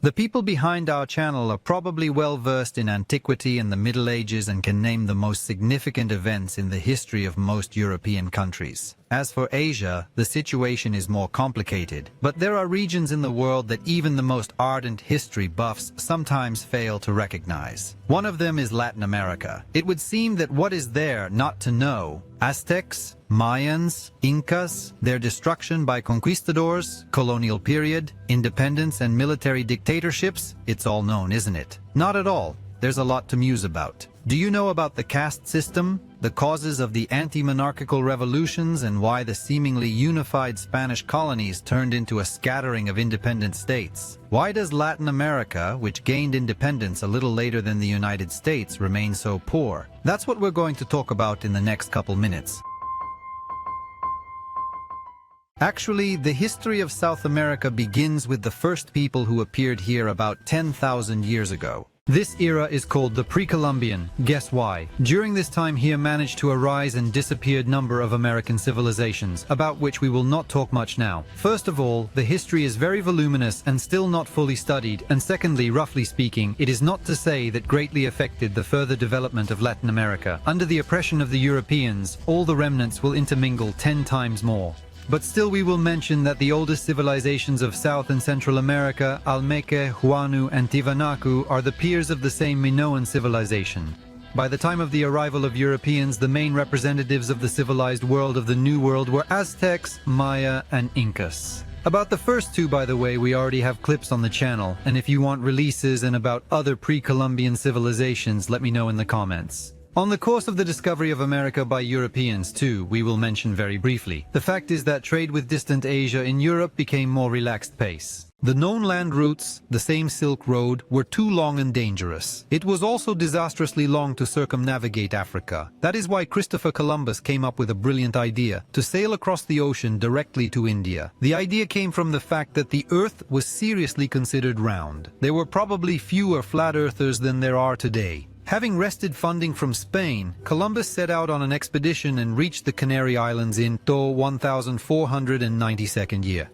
The people behind our channel are probably well versed in antiquity and the Middle Ages and can name the most significant events in the history of most European countries. As for Asia, the situation is more complicated, but there are regions in the world that even the most ardent history buffs sometimes fail to recognize. One of them is Latin America. It would seem that what is there not to know? Aztecs, Mayans, Incas, their destruction by conquistadors, colonial period, independence and military dictatorships, it's all known, isn't it? Not at all. There's a lot to muse about. Do you know about the caste system, the causes of the anti-monarchical revolutions, and why the seemingly unified Spanish colonies turned into a scattering of independent states? Why does Latin America, which gained independence a little later than the United States, remain so poor? That's what we're going to talk about in the next couple minutes. Actually, the history of South America begins with the first people who appeared here about 10,000 years ago. This era is called the Pre-Columbian. Guess why? During this time here managed to arise and disappeared number of American civilizations, about which we will not talk much now. First of all, the history is very voluminous and still not fully studied, and secondly, roughly speaking, it is not to say that greatly affected the further development of Latin America. Under the oppression of the Europeans, all the remnants will intermingle 10 times more. But still we will mention that the oldest civilizations of South and Central America, Almeque, Huanu and Tiwanaku, are the peers of the same Minoan civilization. By the time of the arrival of Europeans, the main representatives of the civilized world of the New World were Aztecs, Maya and Incas. About the first two, by the way, we already have clips on the channel, and if you want releases and about other pre-Columbian civilizations, let me know in the comments. On the course of the discovery of America by Europeans too, we will mention very briefly. The fact is that trade with distant Asia in Europe became more relaxed pace. The known land routes, the same Silk Road, were too long and dangerous. It was also disastrously long to circumnavigate Africa. That is why Christopher Columbus came up with a brilliant idea, to sail across the ocean directly to India. The idea came from the fact that the Earth was seriously considered round. There were probably fewer flat earthers than there are today. Having wrested funding from Spain, Columbus set out on an expedition and reached the Canary Islands in 1492 year.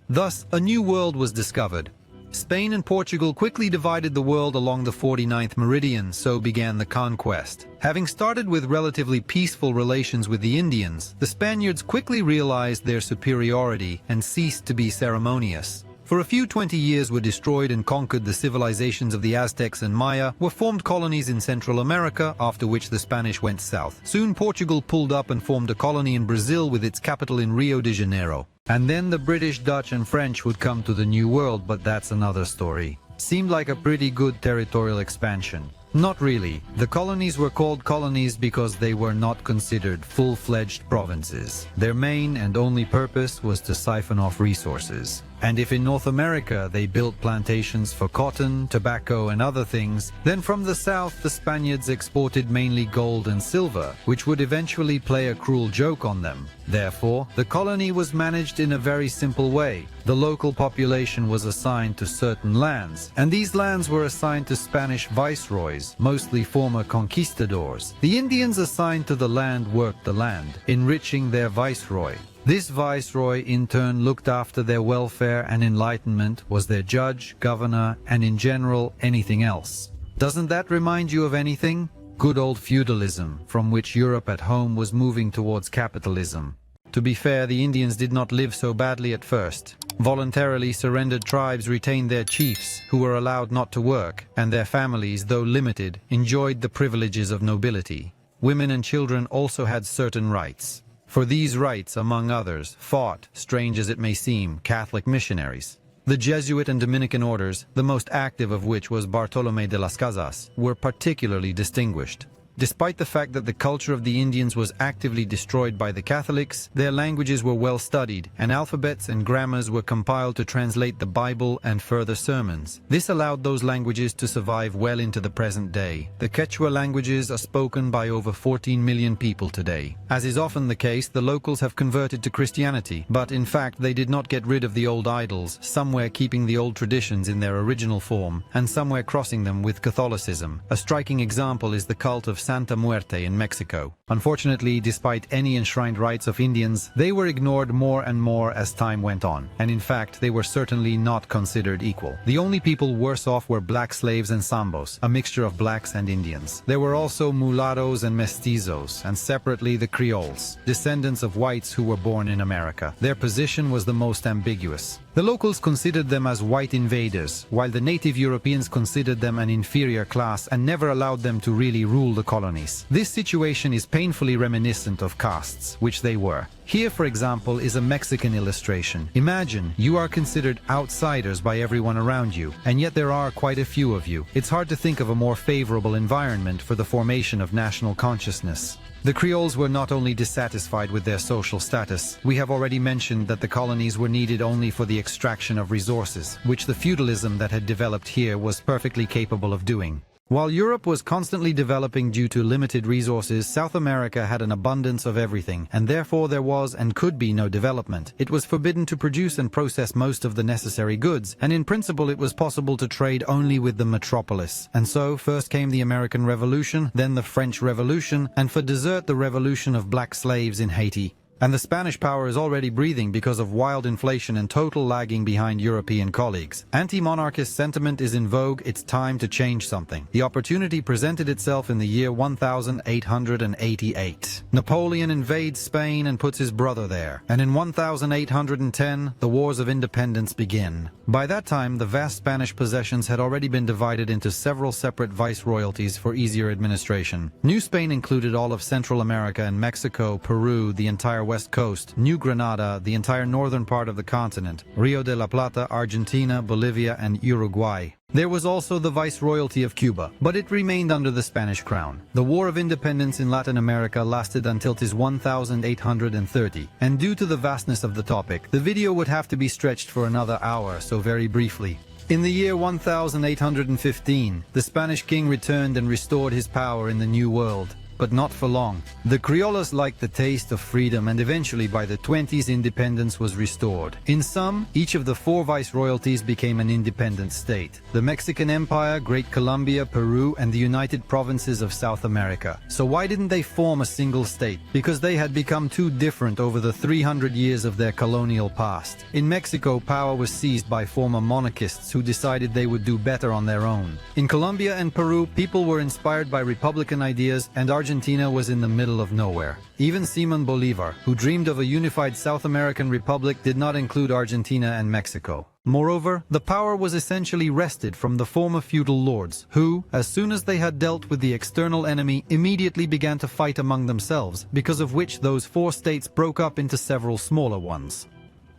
Thus, a new world was discovered. Spain and Portugal quickly divided the world along the 49th meridian, so began the conquest. Having started with relatively peaceful relations with the Indians, the Spaniards quickly realized their superiority and ceased to be ceremonious. For a few 20 years were destroyed and conquered the civilizations of the Aztecs and Maya, were formed colonies in Central America, after which the Spanish went south. Soon Portugal pulled up and formed a colony in Brazil with its capital in Rio de Janeiro. And then the British, Dutch and French would come to the New World, but that's another story. Seemed like a pretty good territorial expansion. Not really. The colonies were called colonies because they were not considered full-fledged provinces. Their main and only purpose was to siphon off resources. And if in North America they built plantations for cotton, tobacco and other things, then from the south the Spaniards exported mainly gold and silver, which would eventually play a cruel joke on them. Therefore, the colony was managed in a very simple way. The local population was assigned to certain lands, and these lands were assigned to Spanish viceroys, mostly former conquistadors. The Indians assigned to the land worked the land, enriching their viceroy. This viceroy in turn looked after their welfare and enlightenment, was their judge, governor, and in general anything else. Doesn't that remind you of anything? Good old feudalism, from which Europe at home was moving towards capitalism. To be fair, the Indians did not live so badly at first. Voluntarily surrendered tribes retained their chiefs, who were allowed not to work, and their families, though limited, enjoyed the privileges of nobility. Women and children also had certain rights. For these rights, among others, fought, strange as it may seem, Catholic missionaries. The Jesuit and Dominican orders, the most active of which was Bartolomé de las Casas, were particularly distinguished. Despite the fact that the culture of the Indians was actively destroyed by the Catholics, their languages were well studied, and alphabets and grammars were compiled to translate the Bible and further sermons. This allowed those languages to survive well into the present day. The Quechua languages are spoken by over 14 million people today. As is often the case, the locals have converted to Christianity, but in fact they did not get rid of the old idols, somewhere keeping the old traditions in their original form, and somewhere crossing them with Catholicism. A striking example is the cult of Santa Muerte in Mexico. Unfortunately, despite any enshrined rights of Indians, they were ignored more and more as time went on, and in fact they were certainly not considered equal. The only people worse off were black slaves and Sambos, a mixture of blacks and Indians. There were also mulattoes and mestizos, and separately the Creoles, descendants of whites who were born in America. Their position was the most ambiguous. The locals considered them as white invaders, while the native Europeans considered them an inferior class and never allowed them to really rule the colonies. This situation is painfully reminiscent of castes, which they were. Here, for example, is a Mexican illustration. Imagine you are considered outsiders by everyone around you, and yet there are quite a few of you. It's hard to think of a more favorable environment for the formation of national consciousness. The Creoles were not only dissatisfied with their social status. We have already mentioned that the colonies were needed only for the extraction of resources, which the feudalism that had developed here was perfectly capable of doing. While Europe was constantly developing due to limited resources, South America had an abundance of everything, and therefore there was and could be no development. It was forbidden to produce and process most of the necessary goods, and in principle it was possible to trade only with the metropolis. And so, first came the American Revolution, then the French Revolution, and for dessert the revolution of black slaves in Haiti. And the Spanish power is already breathing because of wild inflation and total lagging behind European colleagues. Anti-monarchist sentiment is in vogue. It's time to change something. The opportunity presented itself in the year 1888. Napoleon invades Spain and puts his brother there. And in 1810, the Wars of Independence begin. By that time, the vast Spanish possessions had already been divided into several separate viceroyalties for easier administration. New Spain included all of Central America and Mexico, Peru, the entire West Coast, New Granada, the entire northern part of the continent, Rio de la Plata, Argentina, Bolivia, and Uruguay. There was also the Viceroyalty of Cuba, but it remained under the Spanish crown. The War of Independence in Latin America lasted until 1830, and due to the vastness of the topic, the video would have to be stretched for another hour, so very briefly. In the year 1815, the Spanish king returned and restored his power in the New World. But not for long. The Criollos liked the taste of freedom, and eventually by the 20s independence was restored. In sum, each of the 4 viceroyalties became an independent state. The Mexican Empire, Great Colombia, Peru, and the United Provinces of South America. So why didn't they form a single state? Because they had become too different over the 300 years of their colonial past. In Mexico, power was seized by former monarchists who decided they would do better on their own. In Colombia and Peru, people were inspired by republican ideas, and Argentina was in the middle of nowhere. Even Simón Bolívar, who dreamed of a unified South American republic, did not include Argentina and Mexico. Moreover, the power was essentially wrested from the former feudal lords, who, as soon as they had dealt with the external enemy, immediately began to fight among themselves, because of which those 4 states broke up into several smaller ones.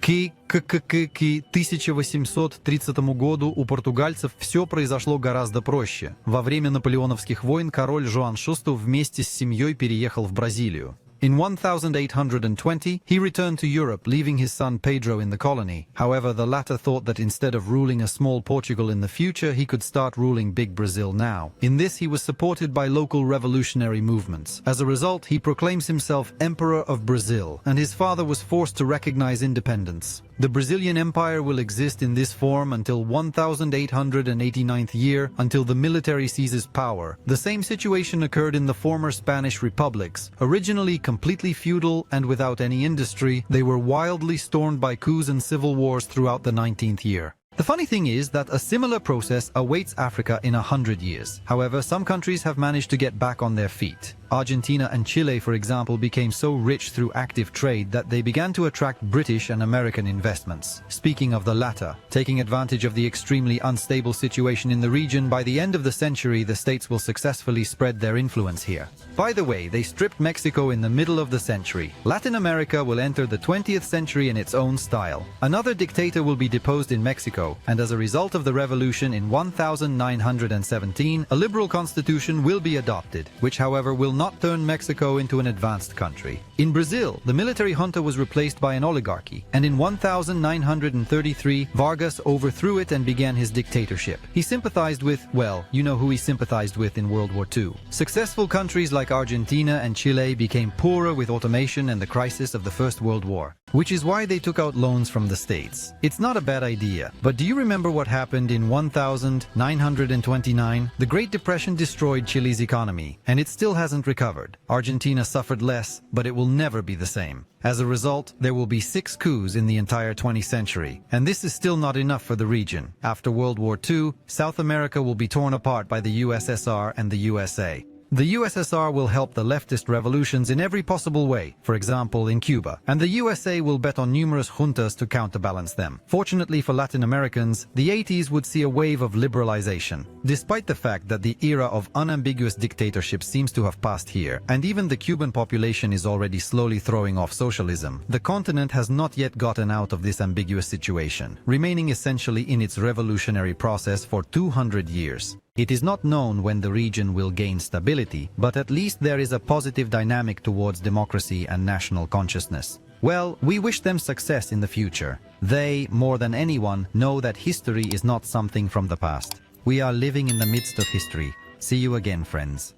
К 1830 году у португальцев все произошло гораздо проще. Во время наполеоновских войн король Жоан VI вместе с семьей переехал в Бразилию. In 1820, he returned to Europe, leaving his son Pedro in the colony. However, the latter thought that instead of ruling a small Portugal in the future, he could start ruling big Brazil now. In this, he was supported by local revolutionary movements. As a result, he proclaims himself Emperor of Brazil, and his father was forced to recognize independence. The Brazilian Empire will exist in this form until 1889th year, until the military seizes power. The same situation occurred in the former Spanish republics. Originally completely feudal and without any industry, they were wildly stormed by coups and civil wars throughout the 19th year. The funny thing is that a similar process awaits Africa in 100 years. However, some countries have managed to get back on their feet. Argentina and Chile, for example, became so rich through active trade that they began to attract British and American investments. Speaking of the latter, taking advantage of the extremely unstable situation in the region, by the end of the century, the states will successfully spread their influence here. By the way, they stripped Mexico in the middle of the century. Latin America will enter the 20th century in its own style. Another dictator will be deposed in Mexico, and as a result of the revolution in 1917, a liberal constitution will be adopted, which however will not turn Mexico into an advanced country. In Brazil, the military junta was replaced by an oligarchy, and in 1933, Vargas overthrew it and began his dictatorship. He sympathized with, well, you know who he sympathized with in World War II. Successful countries like Argentina and Chile became poorer with automation and the crisis of the First World War, which is why they took out loans from the states. It's not a bad idea, but do you remember what happened in 1929? The Great Depression destroyed Chile's economy, and it still hasn't recovered. Argentina suffered less, but it will never be the same. As a result, there will be 6 coups in the entire 20th century, and this is still not enough for the region. After World War II, South America will be torn apart by the USSR and the USA. The USSR will help the leftist revolutions in every possible way, for example in Cuba, and the USA will bet on numerous juntas to counterbalance them. Fortunately for Latin Americans, the 80s would see a wave of liberalization. Despite the fact that the era of unambiguous dictatorship seems to have passed here, and even the Cuban population is already slowly throwing off socialism, the continent has not yet gotten out of this ambiguous situation, remaining essentially in its revolutionary process for 200 years. It is not known when the region will gain stability, but at least there is a positive dynamic towards democracy and national consciousness. Well, we wish them success in the future. They, more than anyone, know that history is not something from the past. We are living in the midst of history. See you again, friends.